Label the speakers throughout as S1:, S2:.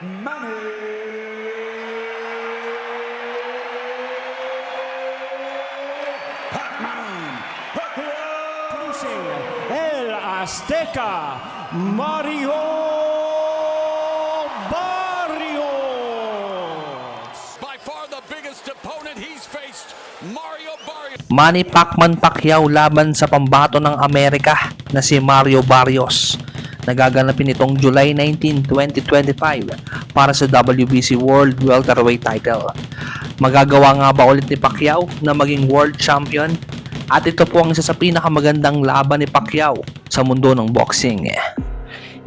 S1: Manny Pacman
S2: Producing El Azteca, Mario Barrios.
S3: By far the biggest opponent he's faced, Mario Barrios.
S4: Manny Pacman Pacquiao laban sa pambato ng Amerika na si Mario Barrios. Nagaganapin itong July 19, 2025 para sa WBC World Welterweight title. Magagawa nga ba ulit ni Pacquiao na maging world champion? At ito po ang isa sa pinakamagandang laban ni Pacquiao sa mundo ng boxing.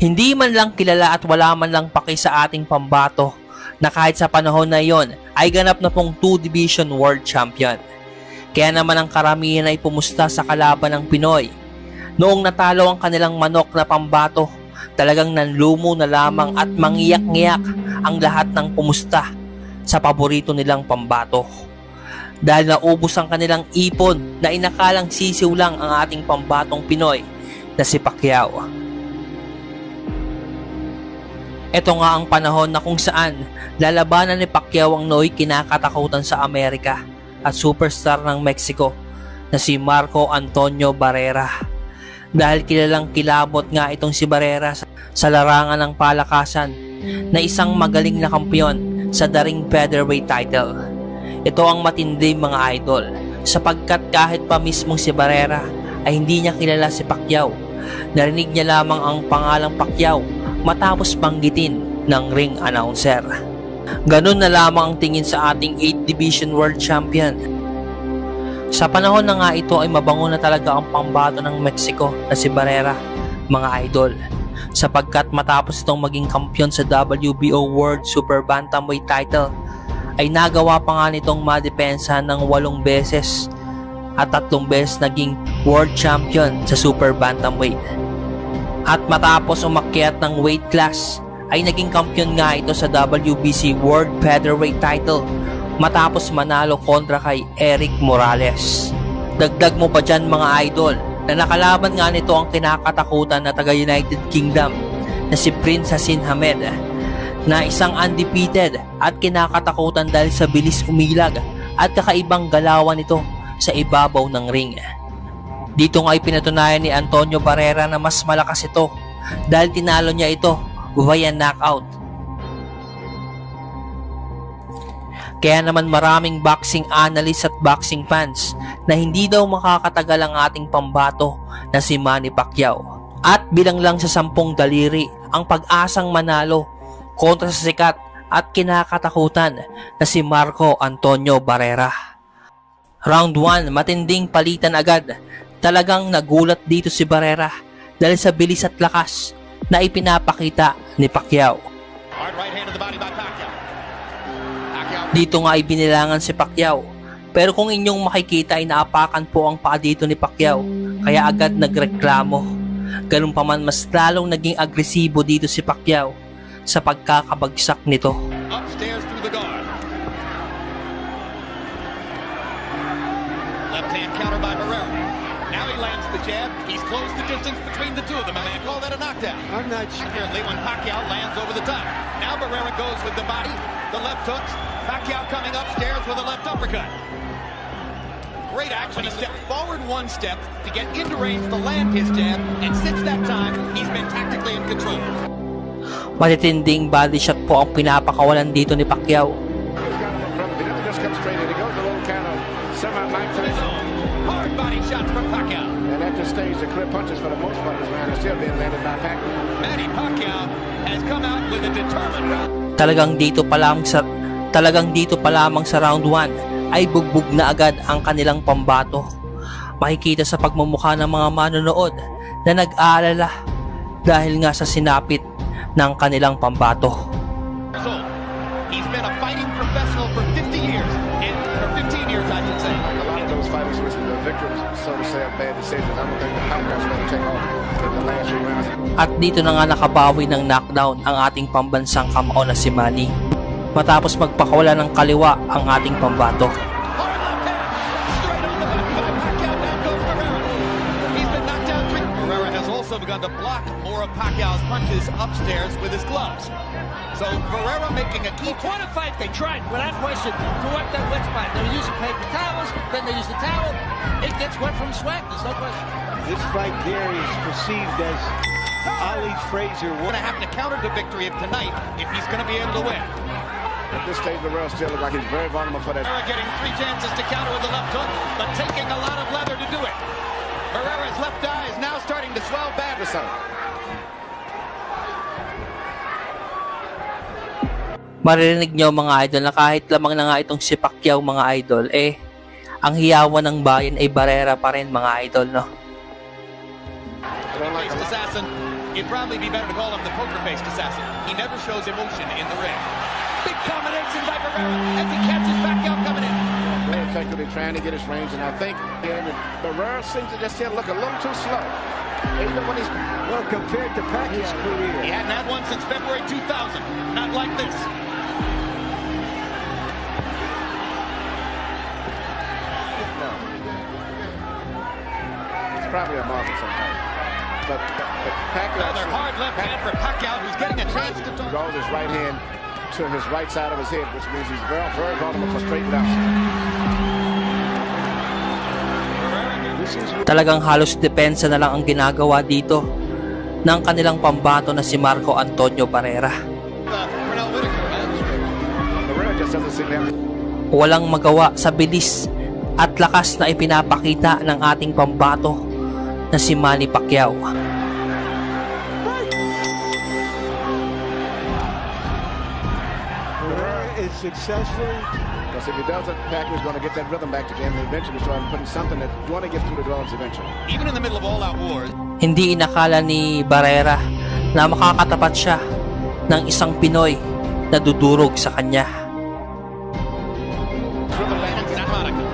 S4: Hindi man lang kilala at wala man lang paki sa ating pambato na kahit sa panahon na iyon ay ganap na pong 2-division world champion. Kaya naman ang karamihan ay pumusta sa kalaban ng Pinoy. Noong natalo ang kanilang manok na pambato, talagang nanlumo na lamang at mangiyak-ngiyak ang lahat ng pumusta sa paborito nilang pambato. Dahil naubos ang kanilang ipon na inakalang sisiw lang ang ating pambatong Pinoy na si Pacquiao. Ito nga ang panahon na kung saan lalabanan ni Pacquiao ang nooy kinakatakutan sa Amerika at superstar ng Mexico na si Marco Antonio Barrera. Dahil kilalang kilabot nga itong si Barrera sa larangan ng palakasan na isang magaling na kampiyon sa daring featherweight title. Ito ang matindi mga idol sapagkat kahit pa mismong si Barrera ay hindi niya kilala si Pacquiao. Narinig niya lamang ang pangalang Pacquiao matapos banggitin ng ring announcer. Ganun na lamang ang tingin sa ating 8th Division World Champion. Sa panahon na nga ito ay mabango na talaga ang pambato ng Mexico na si Barrera, mga idol. Sapagkat matapos itong maging kampiyon sa WBO World Super Bantamweight title, ay nagawa pa nga nitong madepensa ng 8 beses at 3 beses naging World Champion sa Super Bantamweight. At matapos umakyat ng weight class, ay naging kampiyon nga ito sa WBC World Featherweight title matapos manalo kontra kay Eric Morales. Dagdag mo pa dyan mga idol na nakalaban nga nito ang kinakatakutan na taga United Kingdom na si Prince Hassan Hamed na isang undefeated at kinakatakutan dahil sa bilis umilag at kakaibang galawan nito sa ibabaw ng ring. Dito nga ay pinatunayan ni Antonio Barrera na mas malakas ito dahil tinalo niya ito via knockout. Kaya naman maraming boxing analysts at boxing fans na hindi daw makakatagal ang ating pambato na si Manny Pacquiao. At bilang lang sa 10 daliri ang pag-asang manalo kontra sa sikat at kinakatakutan na si Marco Antonio Barrera. Round 1, matinding palitan agad. Talagang nagulat dito si Barrera dahil sa bilis at lakas na ipinapakita ni Pacquiao. Dito nga ay binilangan si Pacquiao, pero kung inyong makikita ay naapakan po ang paa dito ni Pacquiao, kaya agad nagreklamo. Ganun pa man mas lalong naging agresibo dito si Pacquiao sa pagkakabagsak nito.
S3: Upstairs through the guard. Left hand counter by Barrera. Now he lands the jab. He's closed the distance between the two of them. A man call that a knockdown.
S2: I'm not sure.
S3: Accurately when Pacquiao lands over the top. Now Barrera goes with the body, the left hooks. Pacquiao coming upstairs with a left uppercut. Great action. He stepped forward 1 step to get into range to land his jab, and since that time, he's been tactically in control.
S4: Matitinding body shot po ang pinapakawalan dito ni Pacquiao.
S3: Hard body shots from Pacquiao.
S5: And at this stage, the clear punches for the most part is still being landed by Pacquiao.
S3: Manny Pacquiao has come out with a determined round.
S4: Talagang dito pa lamang sa round 1 ay bugbog na agad ang kanilang pambato. Makikita sa pagmumukha ng mga manonood na nag-aalala dahil nga sa sinapit ng kanilang pambato.
S3: He's been a fighting professional for 50 years, or 15 years I should say.
S5: A lot of those fighters were the victims, so to say, of bad decisions. I don't think the Pacquiao's going to take off in the last few rounds.
S4: At dito na nga nakabawi ng knockdown ang ating pambansang kamao na si Manny. Matapos magpakawala ng kaliwa ang ating pambato.
S3: Hard left hand, straight on the back by Pacquiao. Down goes Barrera. He's been knocked down 3. Barrera has also begun to block more of Pacquiao's punches upstairs with his gloves. So Barrera making a key.
S1: Well, quite a fight they tried, without question, to wipe that wet spot. They were using paper towels, then they used the towel. It gets wet from sweat, there's no question.
S6: This fight there is perceived as Ali Frazier.
S3: Going to have to counter to victory tonight if he's going to be able to win.
S5: At this stage, Barrera still looks like he's very vulnerable for that.
S3: Barrera getting 3 chances to counter with the left hook, but taking a lot of leather to do it. Barrera's left eye is now starting to swell badly.
S4: Maririnig nyo mga idol na kahit lamang na nga itong si Pacquiao mga idol, ang hiyawan ng bayan ay Barrera pa rin mga idol, no?
S3: Poker-faced assassin. It'd probably be better to call him the poker-faced assassin. He never shows emotion in the ring. Big combination by Barrera as he catches Pacquiao coming in.
S5: Very effectively trying to get his range, and I think Barrera seems to just look a little too slow. Even when he's
S6: Well, compared to Pacquiao's career,
S3: He hadn't had one since February 2000. Not like this.
S5: it's probably a market sometimes. But Pacquiao,
S3: Another hard left hand for Pacquiao, who's getting a chance to talk.
S5: draws his right hand to his right side of his head, which means he's very, very vulnerable for straight down.
S4: Talagang halos depensa na lang ang ginagawa dito ng kanilang pambato na si Marco Antonio Barrera.
S3: Pernell Whitaker,
S5: Barrera just doesn't seem to have.
S4: Walang magawa sa bilis at lakas na ipinapakita ng ating pambato na si Manny Pacquiao.
S6: Barrera is successful.
S5: Because if he doesn't, Pacquiao's going to get that rhythm back again and eventually start putting something that's going to get through the gloves eventually.
S3: even in the middle of all-out wars,
S4: Hindi inakala ni Barrera na makakatapat siya ng isang Pinoy na dudurog sa kanya.
S3: through the lane in Santa Monica.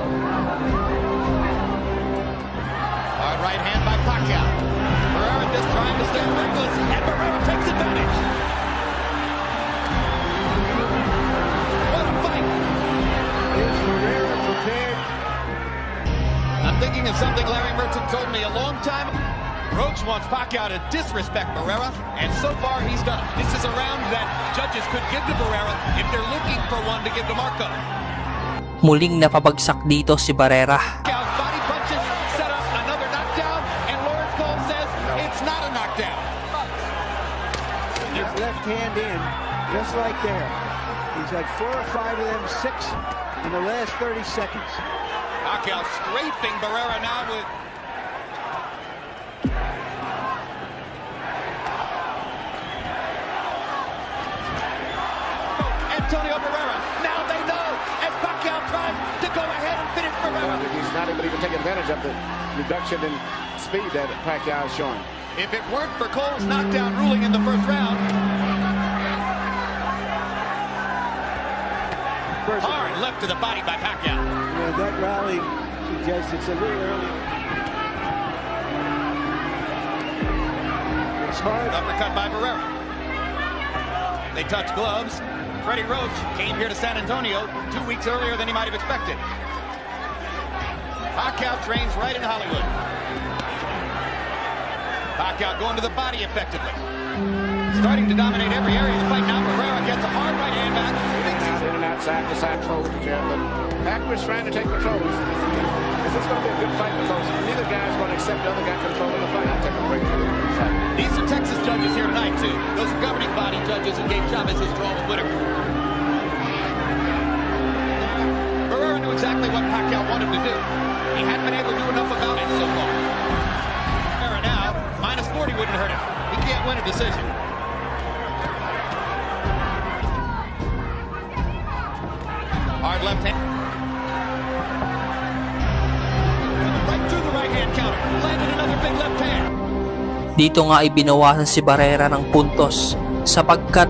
S3: Hard right hand by Pacquiao. Barrera just trying to stay reckless, and Barrera takes advantage. What a fight!
S6: Is Barrera prepared?
S3: I'm thinking of something Larry Merchant told me a long time ago. Roach wants Pacquiao to disrespect Barrera, and so far he's done it. This is a round that judges could give to Barrera if they're looking for one to give to Marco.
S4: Muling napabagsak dito si Barrera.
S3: Pacquiao's body punches set up another knockdown, and Lawrence Cole says it's not a knockdown.
S6: His left hand in, just like there. He's had 4 or 5 of them, 6 in the last 30 seconds.
S3: Pacquiao strafing Barrera now with... Antonio Barrera, now they know as Pacquiao tries to go ahead and finish Barrera.
S5: He's not able to even take advantage of the reduction in speed that Pacquiao is showing.
S3: If it weren't for Cole's knockdown ruling in the first round, hard left to the body by Pacquiao.
S6: That rally suggests it's a little early. It's hard.
S3: Uppercut by Barrera. They touch gloves. Freddie Roach came here to San Antonio 2 weeks earlier than he might have expected. Pacquiao trains right in Hollywood. Pacquiao going to the body effectively. Starting to dominate every area of the fight. Now Barrera gets a hard right hand back.
S5: In and outside to side control, but Pacquiao's trying to take control. Is this going to be a good fight? Because neither guy's going to accept the other guy controlling the fight. I'll take a break for the fight.
S3: These are Texas judges here tonight, too. Those governing body judges who gave Chavez his draw with Whitaker. Barrera knew exactly what Pacquiao wanted to do. He hadn't been able to do enough about it so far. Barrera now, minus 40 wouldn't hurt him. He can't win a decision. Hard left hand. Right through the right hand counter. Landed another big left hand.
S4: Dito nga ay binawasan si Barrera ng puntos sapagkat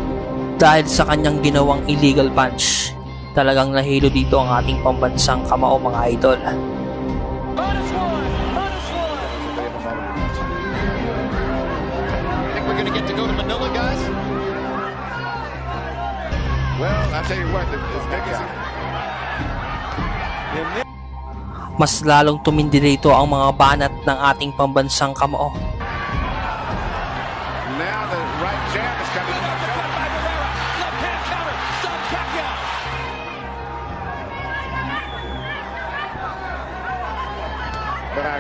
S4: dahil sa kanyang ginawang illegal punch. Talagang nahilo dito ang ating pambansang kamao mga idol.
S3: Think we're gonna get to go to Manila, guys?
S5: Well, I tell you what, it's Pacquiao.
S4: Mas lalong tumindi rito ang mga banat ng ating pambansang kamao.
S5: Now the right jab is coming.
S3: By Barrera.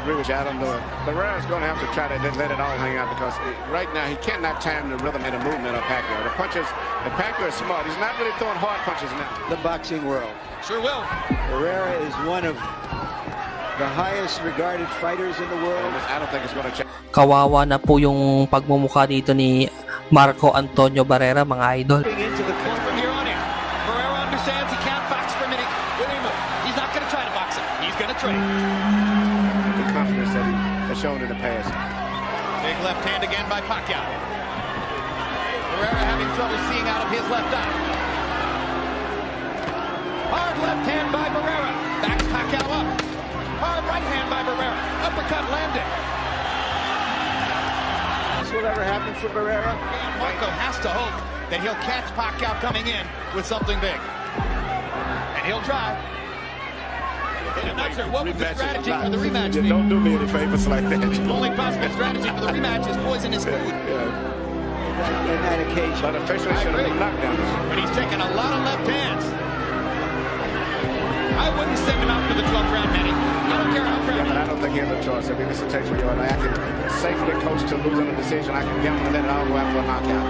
S5: agree with you. I don't know. Barrera's going to have to try to let it all hang out because right now he cannot time the rhythm and the movement of Pacquiao. The Pacquiao is smart. He's not really throwing hard punches now.
S6: The boxing world.
S3: Sure will.
S6: Barrera is one of the highest regarded fighters in the world.
S5: I don't think it's going to change.
S4: Kawawa na po yung pagmumukha dito ni Marco Antonio Barrera, mga idol.
S6: Into the corner.
S3: From here on in, Barrera understands he can't box for a minute. He's not going to try to box him. He's going to trade.
S5: The confidence that he has shown in the past.
S3: Big left hand again by Pacquiao. Barrera having trouble seeing out of his left eye. Hard left hand by Barrera. Backs Pacquiao up. Hard right hand by Barrera. Uppercut landed.
S6: This will ever happen for Barrera.
S3: And Marco has to hope that he'll catch Pacquiao coming in with something big. And he'll try. I'm not sure what was the strategy for the rematch.
S5: You don't do me any favors like that.
S3: The only possible strategy for the rematch is poison his food.
S6: In that occasion.
S5: But officially should have been knocked down.
S3: But he's taking a lot of left hands. I wouldn't send him out for the 12th round, Manny. I don't care how
S5: Yeah,
S3: crowded.
S5: but I don't think he has a choice. I mean, this is Texas, I can safely coach to losing a decision. I can gamble and let it all go out for a knockout.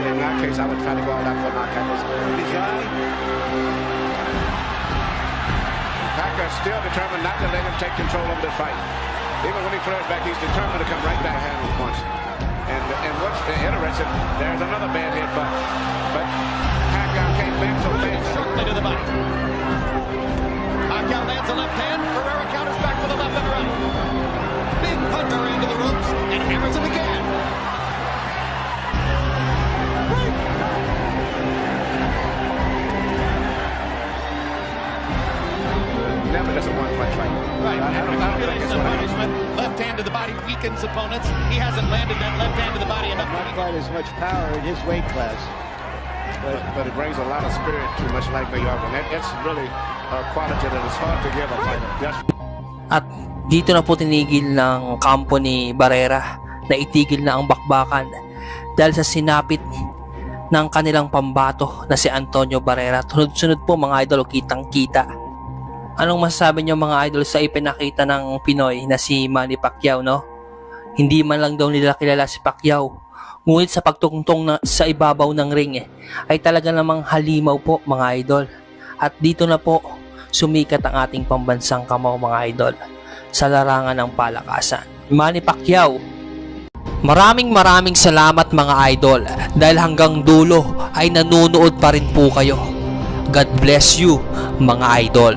S5: In that case, I would try to go all out for a knockout. Pacquiao's still determined not to let him take control of the fight. Even when he flares back, he's determined to come right back and with punch. And what's interesting, there's another bad hit, but Pacquiao came back so fast.
S3: Shortly to the body. Pacquiao lands a left hand. Barrera counters back with a left and right. Big punch into the ropes and hammers him again.
S5: Never does a one-punch fight.
S3: Right.
S5: I don't think it's what I
S3: punishment. Left hand to the body weakens opponents. He hasn't landed that left hand to the body enough.
S6: Not quite as much power in his weight class.
S5: But it brings a lot of spirit to much like Mayorga. And that's really a quality that is hard to give a fighter.
S4: At dito na po tinigil ng kampo ni Barrera na itigil na ang bakbakan dahil sa sinapit ng kanilang pambato na si Antonio Barrera. Sunod-sunod po mga idol, kitang-kita. Anong masasabi nyo mga idol sa ipinakita ng Pinoy na si Manny Pacquiao, no? Hindi man lang daw nila kilala si Pacquiao. Ngunit sa pagtungtong sa ibabaw ng ring ay talaga namang halimaw po mga idol. At dito na po sumikat ang ating pambansang kamao mga idol sa larangan ng palakasan. Manny Pacquiao. Maraming salamat mga idol dahil hanggang dulo ay nanonood pa rin po kayo. God bless you mga idol.